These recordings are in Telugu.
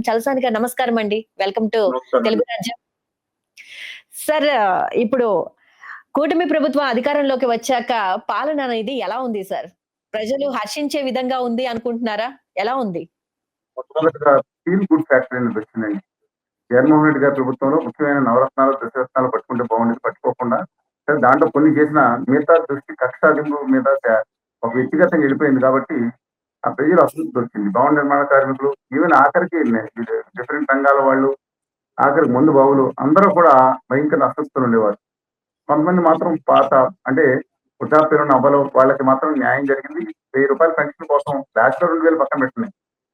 చలసాని గారు నమస్కారం అండి. వెల్కమ్ టు నమస్కారం అండి. తెలుగు రాజ్యం. సార్ ఇప్పుడు కూటమి ప్రభుత్వం అధికారంలోకి వచ్చాక పాలన అనేది ఎలా ఉంది సార్? ప్రజలు హర్షించే విధంగా ఉంది అనుకుంటున్నారా? ఎలా ఉంది? మొట్టమొదటిగా ఫీల్ గుడ్ ఫ్యాక్టరీ అనేది వచ్చిందండి. జగన్మోహన్ రెడ్డి గారి ప్రభుత్వంలో ముఖ్యమైన నవరత్నాలు, దశరత్నాలు పట్టుకుంటే బాగుండేది. పట్టుకోకుండా సరే దాంట్లో కొన్ని చేసిన మిగతా దృష్టి కక్ష సాధింపు మీద ఒక వ్యక్తిగతంగా వెళ్ళిపోయింది కాబట్టి ఆ ప్రజలు అసంతృప్తి వచ్చింది. భవన నిర్మాణ కార్మికులు ఈవెన్ ఆఖరికి డిఫరెంట్ రంగాల వాళ్ళు, ఆఖరికి మందు బావులు అందరూ కూడా భయంకర అస్వస్థలు ఉండేవారు. కొంతమంది మాత్రం పాత అంటే వృద్ధాప్యం ఉన్న అవ్వలు వాళ్ళకి మాత్రం న్యాయం జరిగింది. రూ. 1000 పెన్షన్ కోసం లాస్ట్‌లో 2000 పక్కన పెట్టండి.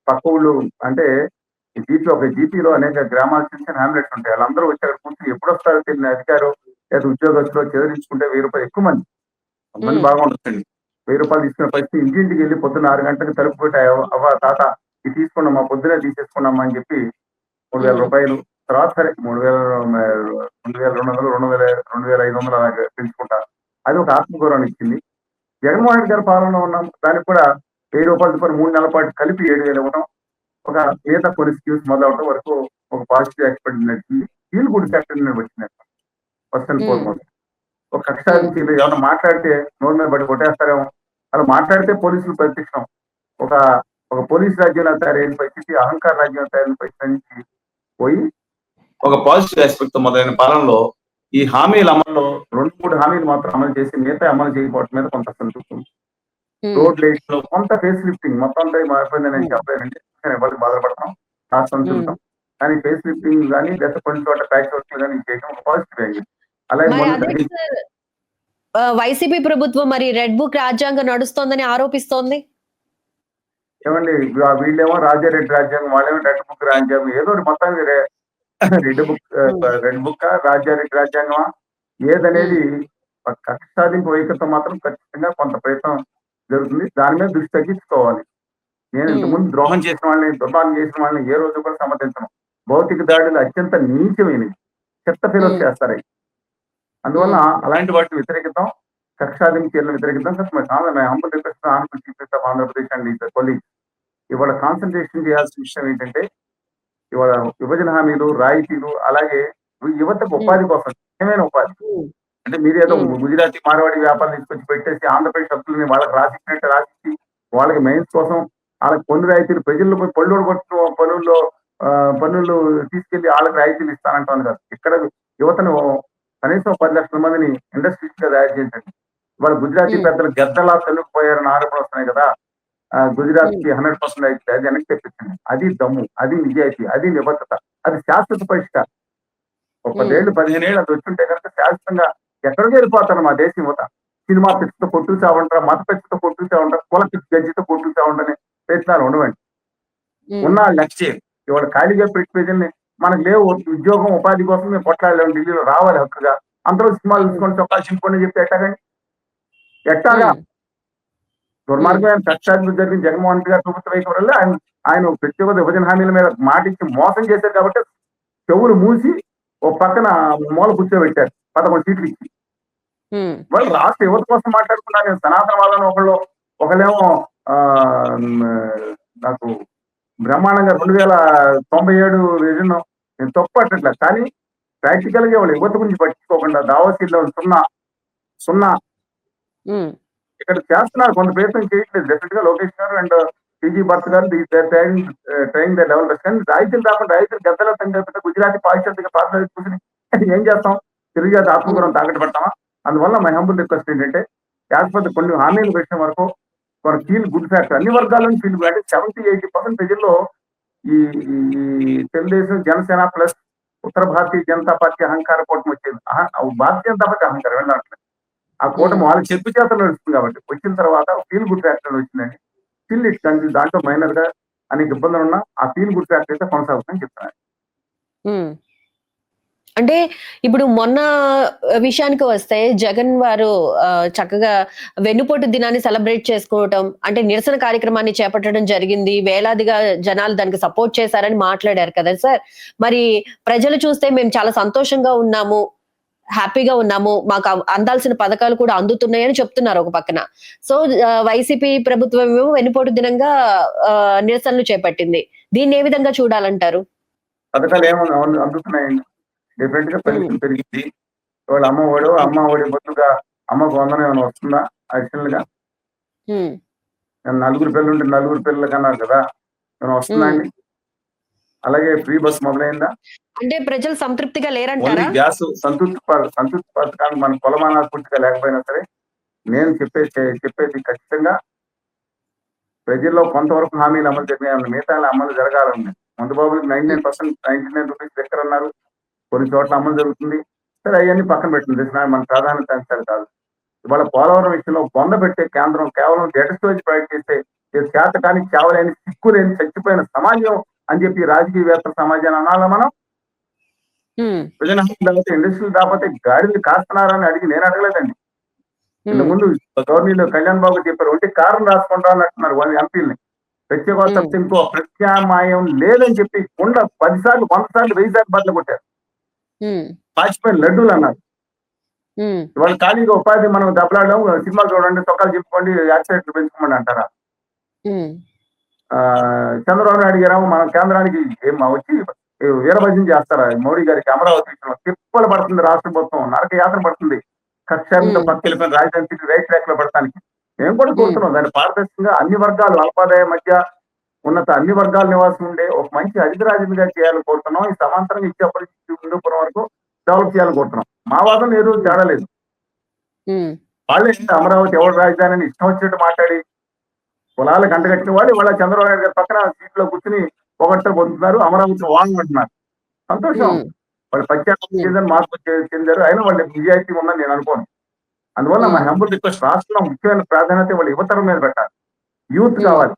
పక్క ఊళ్ళు అంటే ఒక జీపీలో అనేక గ్రామాలు చిన్న చిన్న హామ్లెట్స్ ఉంటాయి. వాళ్ళందరూ వచ్చి అక్కడ కూర్చొని ఎప్పుడొస్తారో తెలియని అధికారో లేదా ఉద్యోగస్తులో చెదిరించుకుంటే రూ. 1000 ఎక్కువ మంది. కొంతమంది హ్మ్. బాగా ఉండొచ్చండి. రూ. 1000 తీసుకునే పరిస్థితి ఇంటింటికి వెళ్లి పొద్దున్న 6 గంటలకు తలుపు కొట్టి అవ్వ తాత ఇది తీసుకున్నామా పొద్దునే తీసేసుకున్నామా అని చెప్పి రూ. 3000 తర్వాత సరే 3200, 2500 అలాగే పెంచుకుంటా. అది ఒక ఆత్మగౌరవాన్ని ఇచ్చింది. జగన్మోహన్ రెడ్డి గారి పాలనలో ఉన్నాం. దానికి కూడా రూ. 1000 చొప్పున 3 నెలల పాటు కలిపి 7000 ఇవ్వడం. ఒక మిగతా కొన్ని స్కీమ్స్ మొదలవడం వరకు ఒక పాజిటివ్ ఎక్స్‌పెక్ట్ నడిచింది. ఫీల్ గుడ్ ఫ్యాక్టర్ అనేది వచ్చింది. ఫస్ట్ అండ్ హ్మ్. ఫార్మోస్ట్. ఒక కక్ష హ్మ్. సాధించి ఏమన్నా మాట్లాడితే నోరు మీద పడి కొట్టేస్తారేమో. అలా మాట్లాడితే పోలీసులు ప్రత్యక్షం. ఒక ఒక పోలీస్ రాజ్యంలో తయారైన పరిస్థితి, అహంకార రాజ్యంలో తయారైన పరిస్థితి నుంచి పోయి ఒక పాజిటివ్ ఆస్పెక్ట్ తో మొదలైన పాలనలో ఈ హామీల అమల్లో 2, 3 హామీలు మాత్రం అమలు చేసి మిగతా అమలు చేయకపోవడం మీద కొంత సంతృప్తి ఉంది. హ్మ్. రోడ్ లైట్స్ లో కొంత ఫేస్ లిఫ్టింగ్ మొత్తం అంతా మారిపోయిందని నేను హ్మ్. చెప్పలేనండి. ఎవరికి బాధపడతాం, రాష్ట్రం హ్మ్. తిరుగుతాం. కానీ ఫేస్ లిఫ్టింగ్ కానీ లేదా కొన్ని చోట్ల ప్యాచ్ వర్క్లు కానీ చేయడం ఒక పాజిటివ్ అయింది. అలాగే మరి మొన్న అదే జరిగిన సార్ వైసీపీ ప్రభుత్వం మరి రెడ్ బుక్ రాజ్యాంగం నడుస్తోందని ఆరోపిస్తోంది. ఏమండి వీళ్ళేమో రాజారెడ్డి రాజ్యాంగం, వాళ్ళేమో రెడ్ బుక్ రాజ్యాంగం ఏదో ఒకటి మొత్తానికి రెడ్ బుక్ హ్మ్. రెడ్ బుక్ రాజారెడ్డి రాజ్యాంగమా హ్మ్. ఏదనేది కక్ష సాధింపు వైఖరితో మాత్రం ఖచ్చితంగా కొంత ప్రయత్నం జరుగుతుంది. దాని మీద దృష్టి తగ్గించుకోవాలి. నేను హ్మ్. ఇంతకుముందు ద్రోహం చేసిన వాళ్ళని, దుర్మార్గం చేసిన వాళ్ళని ఏ రోజు కూడా సమర్థించను. భౌతిక దాడులు అత్యంత నీచమైనవి. చెత్త ఫెలోస్ హ్మ్. చేస్తారయి. అందువల్ల హ్మ్. అలాంటి వాటిని వ్యతిరేకిద్దాం. కక్ష సాధింపు చర్యలను వ్యతిరేకిద్దాం. My humble request honourable chief minister of Andhra Pradesh and his colleagues ఇవాళ కాన్సంట్రేషన్ చేయాల్సిన విషయం ఏంటంటే, ఇవాళ విభజన హామీలు, రాయితీలు అలాగే యువతకు హ్మ్. ఉపాధి కోసం నిజమైన ఉపాధి. హ్మ్. అంటే మీరేదో హ్మ్. గుజరాతీ, మార్వాడి వ్యాపారం తీసుకొచ్చి పెట్టేసి ఆంధ్రప్రదేశ్ హక్కులని వాళ్ళకి రాసిచ్చినట్టు రాసిచ్చి, వాళ్ళకి మెయిన్స్ కోసం ఆళ్ళకి పన్ను రాయితీలు ప్రజల్లో పోయి పళ్ళోడు కొట్టిన పనుల్లో పన్నులు తీసుకెళ్ళి ఆళ్ళకి రాయితీలు ఇస్తానంటాను కాదు. ఇక్కడ యువతను కనీసం 10,00,000 మందిని ఇండస్ట్రియలిస్ట్‌గా తయారు చేయండి. ఇవాళ గుజరాతీ హ్మ్. పెద్దలు గద్దలా తన్నుకుపోయారన్న ఆరోపణలు వస్తున్నాయి కదా! హ్మ్. గుజరాత్‌కి 100% అయితే అది వెనక్కి తెప్పించండి. అది దమ్ము, అది నిజాయితీ, అది నిబద్ధత. అది శాశ్వత పరిష్కారం. ఒక 10 హ్మ్. ఏళ్ళు, 15 ఏళ్ళు అది వచ్చుంటే కనుక శాశ్వతంగా ఎక్కడికో వెళ్ళిపోతారు మా దేశం యువత. సినిమా పిచ్చితో కొట్టుకు చావంటారు, మత పిచ్చితో కొట్టుకు చావంటారు, కుల పిచ్చి గజ్జితో కొట్టుకు చావంటనే ప్రయత్నాలు ఉండవండి. హ్మ్. ఉన్న లెక్క చేయరు. ఇవాళ ఖాళీగా పెట్టి ప్రజల్ని మనకు లేవు ఉద్యోగం, ఉపాధి కోసం మేము కొట్లాడలేము ఢిల్లీలో రావాలి హక్కుగా. అందరూ సినిమాలు హ్మ్. చూసుకొని చొక్కాలు చింపుకొని అని చెప్తే ఎట్టాగండి? ఎట్టాగా? హ్మ్. హ్మ్. దుర్మార్గమైన కక్షాధిపతి జరిగిన జగన్మోహన్ రెడ్డి గారి ప్రభుత్వం అయిన ఆయన ఆయన ప్రత్యేక విభజన హామీల మీద మాటిచ్చి మోసం చేశారు కాబట్టి చెవులు మూసి ఓ పక్కన మూల కూర్చోబెట్టారు. 11 సీట్లు ఇచ్చి. హ్మ్. వాళ్ళు రాష్ట్ర యువత కోసం మాట్లాడుకున్నారు. నేను సనాతన వాళ్ళని ఒకళ్ళేమో హ్మ్, నాకు బ్రహ్మాండంగా 2097 విజన్ నేను తప్పు పట్టట్లేదు. కానీ ప్రాక్టికల్‌గా వాళ్ళ యువత గురించి పట్టించుకోకుండా దావోసీల్లో సున్నా, సున్నా హ్మ్. ఇక్కడ చేస్తున్నారు. కొంత ప్రయత్నం చేయట్లేదు. డెఫినెట్‌గా లోకేష్ గారు అండ్ టీజీ భరత్ గారు they are trying the level best. కానీ రాయితీలు రాకుండా రైతులు గద్దలో తగ్గితే గుజరాతీ పారిశ్రామిక పారిశ్రామిక కూర్చొని ఏం చేస్తాం? తెలుగు జాతి హ్మ్. ఆత్మగౌరవం తాకట్టు పెడతామా? అందువల్ల మై హంబుల్ రిక్వెస్ట్ ఏంటంటే, యాజ్ కొన్ని హామీలు పెట్టిన వరకు ఫర్ ఫీల్ గుడ్ ఫ్యాక్టర్ అన్ని వర్గాల నుంచి ఫీల్ అంటే 70-80% ప్రజల్లో ఈ ఈ తెలుగుదేశం, జనసేన ప్లస్ ఉత్తర భారతీయ జనతా పార్టీ అహంకార కూటమి వచ్చేది. భారతీయ జనతా పార్టీ అహంకారం వెళ్ళట్లేదు. ఆ హ్మ్. కూటమి వాళ్ళ చెప్పు చేతలు నడుస్తుంది కాబట్టి వచ్చిన తర్వాత ఫీల్ గుడ్ ఫ్యాక్టర్ వచ్చిందండి. స్టిల్ ఇట్ కన్సిడర్ దాంట్లో మైనర్ గా అనేక ఇబ్బందులు ఉన్నా ఆ ఫీల్ గుడ్ ఫ్యాక్టర్ అయితే కొనసాగుతుందని చెప్తున్నాను. హ్మ్. అంటే ఇప్పుడు మొన్న విషయానికి వస్తే జగన్ వారు చక్కగా వెన్నుపోటు దినాన్ని సెలబ్రేట్ చేసుకోవటం, అంటే నిరసన కార్యక్రమాన్ని చేపట్టడం జరిగింది. వేలాదిగా జనాలు దానికి సపోర్ట్ చేశారని మాట్లాడారు కదా సార్! మరి ప్రజలు చూస్తే మేము చాలా సంతోషంగా ఉన్నాము. హ్యాపీగా ఉన్నాము. మాకు అందాల్సిన పథకాలు కూడా అందుతున్నాయని చెప్తున్నారు ఒక పక్కన. సో, వైసీపీ ప్రభుత్వమేమో వెన్నుపోటు దినంగా నిరసనలు చేపట్టింది. దీన్ని ఏ విధంగా చూడాలంటారు? పథకాలు ఏమన్నా అందుతున్నాయండి. డిఫరెంట్ గా హ్మ్. పెన్షన్ పెరిగింది. వాళ్ళ అమ్మ ఒడి బదులుగా అమ్మకు వందనం ఏమైనా వస్తుందా అడిషనల్ గా? హ్మ్. నలుగురు పిల్లలుంటే నలుగురు పిల్లలకి అన్నారు కదా! ఏమైనా వస్తుందా హ్మ్. అండి? అలాగే ఫ్రీ బస్ మొదలైందా? అంటే ప్రజలు సంతృప్తిగా ఓన్లీ లేరంటారా? గ్యాస్ సంతృప్తి పథకానికి మన కొలమానాలు పూర్తిగా లేకపోయినా సరే, నేను చెప్పేది ఖచ్చితంగా ప్రజల్లో కొంతవరకు హామీలు అమలు జరిగాయన్న మిగతా అమలు జరగాలండి. మందు బాబులకి హ్మ్. 99% రూ. 99 స్టిక్కరన్నారు. కొన్ని చోట్ల అమలు జరుగుతుంది. సరే అయన్నీ పక్కన పెట్టండి. దిస్ నాట్ మన ప్రాధాన్యత అంశాలు కాదు. ఇవాళ పోలవరం విషయంలో బొంద పెట్టే కేంద్రం కేవలం డేటా స్టోరేజ్ ప్రొవైడ్ చేస్తే ఇది చేతకాని, చావలేని, సిగ్గులేని, చచ్చిపోయిన సమాజం అని చెప్పి రాజకీయవేత్తల సమాజాన్ని అనాలా మనం? హ్మ్. ప్రజల లేకపోతే ఇండస్ట్రీలు రాకపోతే గాడిదలు కాస్తున్నారని అడిగి నేను అడగలేదండి. హ్మ్. ఇంతకుముందు గవర్నీలో కళ్యాణ్ బాబు చెప్పారు. ఒంటి కారణం రాసుకుంటా అన్నట్టున్నారు వాళ్ళ ఎంపీలని. ప్రత్యేక హోదా హ్మ్. తప్పితే ఇంకో ప్రత్యామ్నాయం లేదని చెప్పి 10 సార్లు, 100 సార్లు, 1000 సార్లు బదులు కొట్టారు. హ్మ్. పాచిపోయిన లడ్డూలు అన్నారు. హ్మ్. ఇవాళ ఖాళీగా ఉపాధి మనం దెబ్బలాడడం, సినిమాలు చూడండి, చొక్కాలు చెప్పుకోండి, యాక్సిడెంట్లు పెంచుకోమని అంటారా? హ్మ్. చంద్రబాబు నాయుడు గారేమో మన కేంద్రానికి వచ్చి వీరభజన చేస్తారా మోడీ గారికి అమరావతి విషయంలో? తిప్పలు పడుతుంది రాష్ట్రం మొత్తం, నరక యాతన పడుతుంది. కక్షాంతో హ్మ్. పక్కకెళ్ళిపోయిన రాజధాని తిరిగి రైట్ ట్రాక్ లో పడటానికి మేము కూడా హ్మ్. కోరుతున్నాం. దాన్ని పారదర్శకంగా అన్ని వర్గాలు, అల్పాదాయ మధ్య ఉన్నత అన్ని వర్గాల నివాసం ఉండే ఒక మంచి అధిక రాజధానిగా చేయాలని కోరుతున్నాం. ఈ సమాంతరంగా ఇచ్చేప్పటి నుంచి హిందూపురం వరకు డెవలప్ చేయాలని కోరుతున్నాం. మా వాదన ఏ రోజు హ్మ్. తేడా లేదు. హ్మ్. వాళ్ళే అమరావతి ఎవరు రాజధాని అని ఇష్టం వచ్చినట్టు మాట్లాడి కులాలకు అంటగట్టిన వాళ్ళు ఇవాళ చంద్రబాబు నాయుడు గారి పక్కన సీట్లో కూర్చుని పొగడ్తలు పొందుతున్నారు. అమరావతి వాంగ్ అంటున్నారు. సంతోషం. హ్మ్. వాళ్ళు పశ్చాత్తాపం హ్మ్. చెందారు, మార్పు చెందారు. అయినా వాళ్ళ నిజాయితీ ఉందని నేను అనుకోను. అందువల్ల మా హ్మ్. హంబుల్ రిక్వెస్ట్ రాష్ట్రంలో ముఖ్యమైన ప్రాధాన్యత వాళ్ళ యువతరం మీద పెట్టాలి. యూత్ హ్మ్. కావాలి.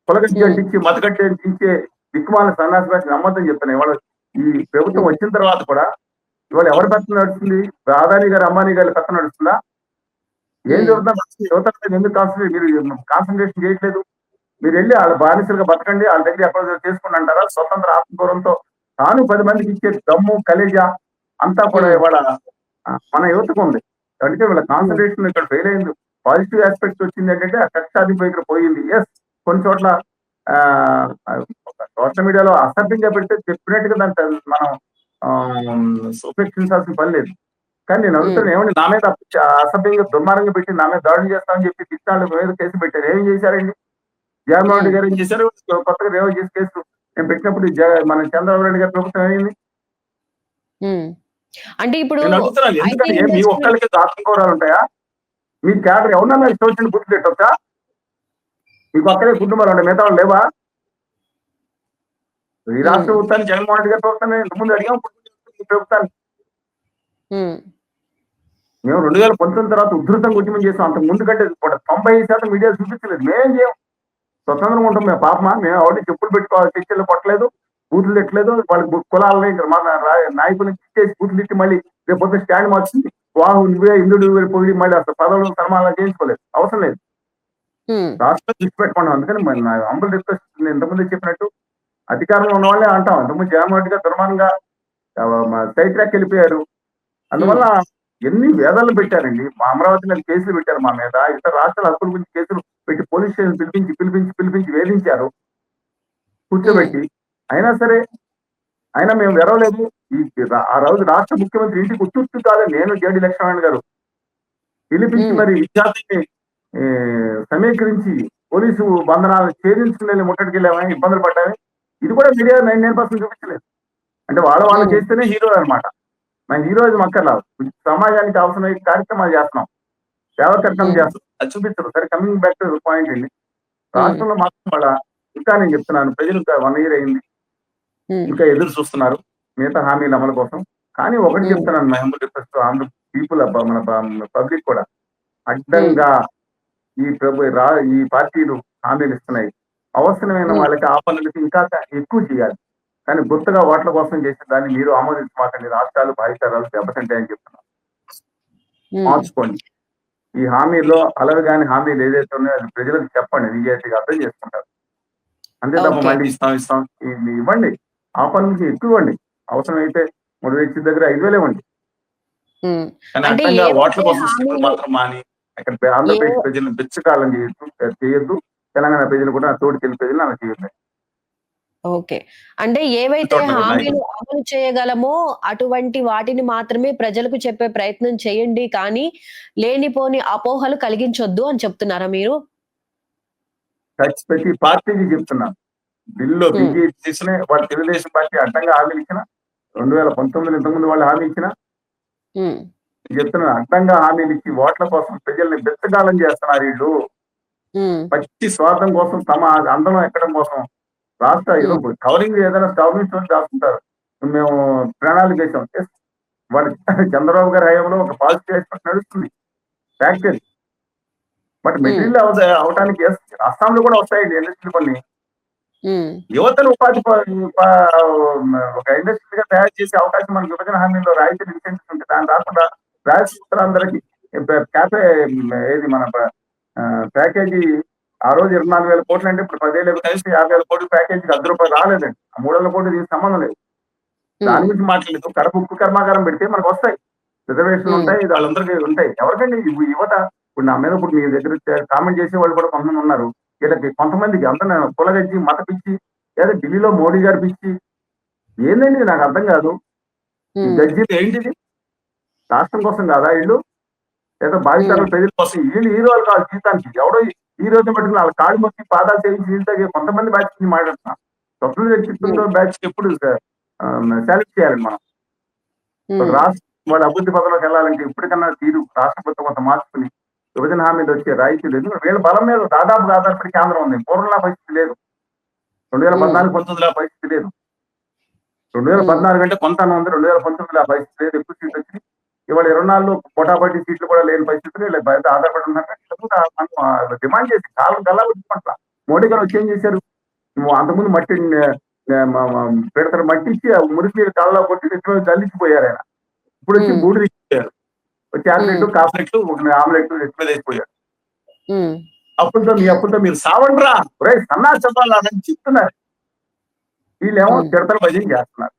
కులగడ్డి హ్మ్. అంటించి మతగడ్డి అంటించే దిక్కుమాల సన్నాసి బ్యాచ్ నమ్మద్దని చెప్తున్నాయి. ఇవాళ ఈ ప్రభుత్వం హ్మ్. వచ్చిన తర్వాత కూడా ఇవాళ ఎవరి పెత్తనం నడుస్తుంది? అదానీ గారు, అంబానీ గారి పెత్తనం నడుస్తుందా? ఏం హ్మ్. జరుగుతుందా? యువతరం మీద ఎందుకు కాన్సన్ట్రేషన్ చేయట్లేదు? మీరెళ్ళి ఆళ్ళ బానిసలుగా బతకండి. ఆళ్ళ దగ్గర ఎక్కడో చేసుకోండి అంటారా? స్వతంత్ర ఆత్మగౌరవంతో తాను 10 మందికి ఇచ్చే దమ్ము, కలేజా అంతా కూడా హ్మ్. ఇవాళ మన యువతకుంది. అందుకే వీళ్ళ హ్మ్. కాన్సంట్రేషన్ ఇక్కడ ఫెయిల్ అయింది. పాజిటివ్ యాస్పెక్ట్ వచ్చిందేంటంటే ఆ కక్ష సాధింపు ఇక్కడ పోయింది. యెస్, కొన్ని చోట్ల ఆహ్, సోషల్ మీడియాలో అసభ్యంగా పెడితే చెప్పినట్టుగా దాన్ని మనం ఉపేక్షించాల్సిన పని లేదు. కానీ నేను హ్మ్. అడుగుతున్నా ఏవండీ నా మీద అసభ్యంగా దుర్మార్గంగా పెట్టి నా మీద దాడులు చేస్తామని చెప్పి తిట్టినాళ్ళ మీద కేసు పెట్టారు. ఏం చేశారండి? జగన్మోహన్ హ్మ్. రెడ్డి గారు ఏం చేశారు? కొత్తగా రేవంత్ చేసి కేసు నేను పెట్టినప్పుడు మన చంద్రబాబు నాయుడు గారి ప్రభుత్వం ఏమైంది? హ్మ్. అంటే ఇప్పుడు నేను అడుగుతున్నాను. ఐటీ ఎందుకని మీ ఇండస్ట్రీ ఒక్కళ్ళకి ఆత్మగౌరవాలు ఉంటాయా? మీ క్యాడర్ ఎవరన్నా ఇష్టం వచ్చిన బూతులు పెట్టొచ్చా? మీకు ఒక్కరే కుటుంబాలు ఉంటాయి. మిగతా వాళ్ళు లేవా? ఈ రాష్ట్ర హ్మ్. ప్రభుత్వాన్ని జగన్మోహన్ రెడ్డి గారి ప్రభుత్వాన్ని ఇంతకుముందు అడిగాం. ఇప్పుడు ఈ ప్రభుత్వాన్ని హ్మ్. మేము 2019 తర్వాత ఉధృతంగా ఉద్యమం చేసాం. అంతకు ముందు కంటే కూడా 90% మీడియా చూపించలేదు. మేమేం చేయం. స్వతంత్రంగా ఉంటాం. మేము పాపమా? మేము ఎవరిని చెప్పులు పెట్టుకోవాలి, చర్చలు కొట్టలేదు, బూతులు తిట్టలేదు. వాళ్ళకి కులాలని మన నాయకుల్ని తిట్టేసి బూతులు తిట్టి మళ్ళీ రేపు పొద్దున స్టాండ్ మార్చింది. వాహు నువ్వే ఇంద్రుడు పొగిడి మళ్ళీ అసలు పదవులు సన్మానాలు చేయించుకోలేదు. అవసరం లేదు. హ్మ్. రాష్ట్రం దృష్టి పెట్టుకున్నాం. అందుకని మరి నా హంబుల్ రిక్వెస్ట్ నేను ఇంతకుముందే చెప్పినట్టు అధికారంలో ఉన్న వాళ్ళే అంటాం. ఇంతకుముందు జగన్మోహన్ రెడ్డి గారు దుర్మార్గంగా సైడ్ ట్రాక్ వెళ్ళిపోయారు. హ్మ్. అందువల్ల ఎన్ని వేదాలు పెట్టారండి. మా అమరావతి మీద కేసులు పెట్టారు మా మీద. ఇతర రాష్ట్రాల హక్కుల గురించి కేసులు పెట్టి పోలీస్ స్టేషన్ పిలిపించి వేధించారు హ్మ్. కూర్చోబెట్టి. అయినా సరే అయినా మేము వెరవలేదు. ఈ ఆ రోజు రాష్ట్ర ముఖ్యమంత్రి ఇంటికి ఉత్తుత్తు కాదని నేను జేడీ లక్ష్మణ్ గారు పిలిపించి హ్మ్. మరి విద్యార్థిని సమీకరించి పోలీసు బంధనాలను ఛేదించుకుని ముట్టడికెళ్ళామని ఇబ్బందులు పడ్డామని ఇది కూడా మీడియా 99% చూపించలేదు. అంటే వాళ్ళు హ్మ్. చేస్తేనే హీరో అనమాట. మన హీరోయిజం అక్కర్లా. సమాజానికి అవసరమయ్యే కార్యక్రమాలు చేస్తున్నాం. సేవా కార్యక్రమం హ్మ్. చేస్తాం. అది చూపించరు. సరే కమింగ్ బ్యాక్ టు పాయింట్ అండి. హ్మ్. రాష్ట్రంలో మాత్రం వాళ్ళ ఇంకా నేను చెప్తున్నాను. ప్రజలు ఇంకా 1 ఇయర్ అయింది. హ్మ్. ఇంకా ఎదురు చూస్తున్నారు. మిగతా హామీల అమలు కోసం. కానీ ఒకటి హ్మ్. చెప్తున్నాను my humble request Andhra people మన పబ్లిక్ కూడా హ్మ్. అడ్డంగా ఈ పార్టీలు హామీలు ఇస్తున్నాయి. అవసరమైన హ్మ్. వాళ్ళకి ఆ పనులకి ఇంకా ఎక్కువ చేయాలి. కానీ గుత్తగా ఓట్ల కోసం చేసే దాన్ని మీరు ఆమోదించమాకండి. రాష్ట్రాలు భావితరాలు దెబ్బతింటాయని చెప్తున్నాను. హ్మ్. మార్చుకోండి. ఈ హామీల్లో అలవిగాని హామీలు ఏదైతే ఉన్నాయో అది ప్రజలకు చెప్పండి. నిజాయితీగా అర్థం చేసుకుంటారు. అంతే తప్ప ఓకే. మళ్ళీ ఇస్తాం ఇది ఇవ్వండి. ఆ పనులకి ఎక్కువ ఇవ్వండి. అవసరమైతే 3 వ్యక్తుల దగ్గర 5,000 ఇవ్వండి. హ్మ్. కానీ అంటే అడ్డంగా ఓట్ల ఏవైతే కోసం చెప్పడం హామీలు మాత్రం మాని ఇక్కడ ఏ ఆంధ్రప్రదేశ్ ప్రజలను బిచ్చగాళ్ళని చేయొద్దు. తెలంగాణ ప్రజలు కూడా తోటి తెలుగు ప్రజలను అలా చేయొద్దు. ఓకే. అంటే ఏవైతే చోట్ల కూడా నాయకులు. హామీలు అమలు చేయగలమో అటువంటి వాటిని మాత్రమే ప్రజలకు చెప్పే ప్రయత్నం చేయండి. కానీ లేనిపోని అపోహలు కలిగించొద్దు అని చెప్తున్నారా మీరు? ప్రతి పార్టీకి చెప్తున్నాను. బిల్లులో హ్మ్. బీజేపీ చేసిన వాళ్ళు తెలుగుదేశం పార్టీ అడ్డంగా హామీలు ఇచ్చిన 2019 ఇంతకుముందు వాళ్ళు హామీ ఇచ్చిన హ్మ్. చెప్తున్నాను అడ్డంగా హామీలు ఇచ్చి ఓట్ల కోసం ప్రజల్ని బెచ్చగాలం చేస్తున్నారు వీళ్ళు. హ్మ్. పచ్చి స్వార్థం కోసం తమ అందరం ఎక్కడం కోసం రాష్ట్ర ఏదో హ్మ్. కవరింగ్ ఏదైనా గవర్నమెంట్ స్టోర్ రాసుకుంటారు. మేము ప్రణాళిక వేసాం. ఎస్ వాడు చంద్రబాబు గారి హయాంలో ఒక పాజిటివ్ ఎక్స్‌పెక్ట్ నడుస్తుంది. ఫ్యాక్టరీ. బట్ హ్మ్. మెటీరియల్ అవ్వటానికి ఎస్ అస్సాంలో కూడా వస్తాయండి ఇండస్ట్రీలు కొన్ని. హ్మ్. యువతను ఉపాధి ఒక ఇండస్ట్రీగా తయారు చేసే అవకాశం మనకు విభజన హామీలో రాయితీలు ఇన్సెంటివ్స్ ఉంటాయి. దాని రాకుండా రాజస్థానందరికీ క్యాపే ఏది మన ప్యాకేజీ ఆ రోజు 24,000 కోట్లు అంటే ఇప్పుడు 10,000 కలిసి 50,000 కోట్ల ప్యాకేజీకి రూ. 10 రాలేదండి. ఆ 3,000 కోట్లు దీనికి సంబంధం లేదు. హ్మ్. దాని గురించి మాట్లాడలేదు. కడప ఉక్కు కర్మాగారం పెడితే మనకు వస్తాయి. రిజర్వేషన్లు హ్మ్. ఉంటాయి. ఇది వాళ్ళందరికీ ఉంటాయి. ఎవరికండి యువత ఇప్పుడు నా మీద ఇప్పుడు మీ దగ్గర కామెంట్ చేసే వాళ్ళు కూడా కొంతమంది ఉన్నారు. వీళ్ళకి కొంతమందికి అంతా కులగజ్జి, మత పిచ్చి లేదా ఢిల్లీలో మోడీ గారి పిచ్చి ఏందండి ఇది నాకు అర్థం కాదు. ఈ హ్మ్. గజ్జీలు ఏంటిది? రాష్ట్రం కోసం కాదా ఈళ్ళు? లేదా హ్మ్. భావితరాల ప్రజల కోసం వీళ్ళు హీరోలు కాదు జీవితానికి. ఎవడో హీరోతో పట్టుకుని వాళ్ళ కాళ్ళు మొక్కి పాదాలు సేవించి వీళ్ళతో కొంతమంది బ్యాచ్ గురించి మాట్లాడుతున్నాం. స్వతంత్ర హ్మ్. వ్యక్తిత్వంలో బ్యాచ్ ఎప్పుడు సెలెక్ట్ చేయాలి మనం. ఒక హ్మ్. రాష్ట్రం వాడు అభివృద్ధి పథంలోకి వెళ్ళాలంటే ఇప్పటికన్నా తీరు రాష్ట్ర ప్రభుత్వం కొంత మార్చుకుని విభజన హామీలు వచ్చే రాయితీలు ఎందుకంటే వీళ్ళ బలం మీద దాదాపుగా ఆధారపడి కేంద్రం ఉంది. పూర్వంలా పరిస్థితి లేదు. హ్మ్. 2014, 19 పరిస్థితి లేదు. హ్మ్. 2014 అంటే కొంత ఉంది. 2019 ఆ పరిస్థితి లేదు. ఎక్కువ సీట్లు వచ్చినాయి. ఇవాళ 24లో పోటాపోటీ సీట్లు కూడా లేని పరిస్థితులు వీళ్ళ బయట ఆధారపడి ఉన్నారు. మనం డిమాండ్ చేసి కాలం గల్లా పెట్టుకుంటా. మోడీ గారు వచ్చి ఏం చేశారు? నువ్వు అంతకుముందు మట్టి పెడతారు మట్టి ఇచ్చి ఆ మురికి నీళ్ళు కళ్ళలో కొట్టి నెత్తి మీద జల్లించిపోయారు ఆయన. ఇప్పుడు వచ్చి హ్మ్. బూడిద ఇచ్చారు. చాక్లెట్, హ్మ్. కాఫ్లెట్, ఒక ఆమ్లెట్ నెత్తి మీద వేసిపోయారు. హ్మ్. అప్పులతో మీరు సావండ్రా ఒరేయ్ సన్నాసపాలని చెప్తున్నారు. వీళ్ళేమో హ్మ్. తిడతలు భజన చేస్తున్నారు.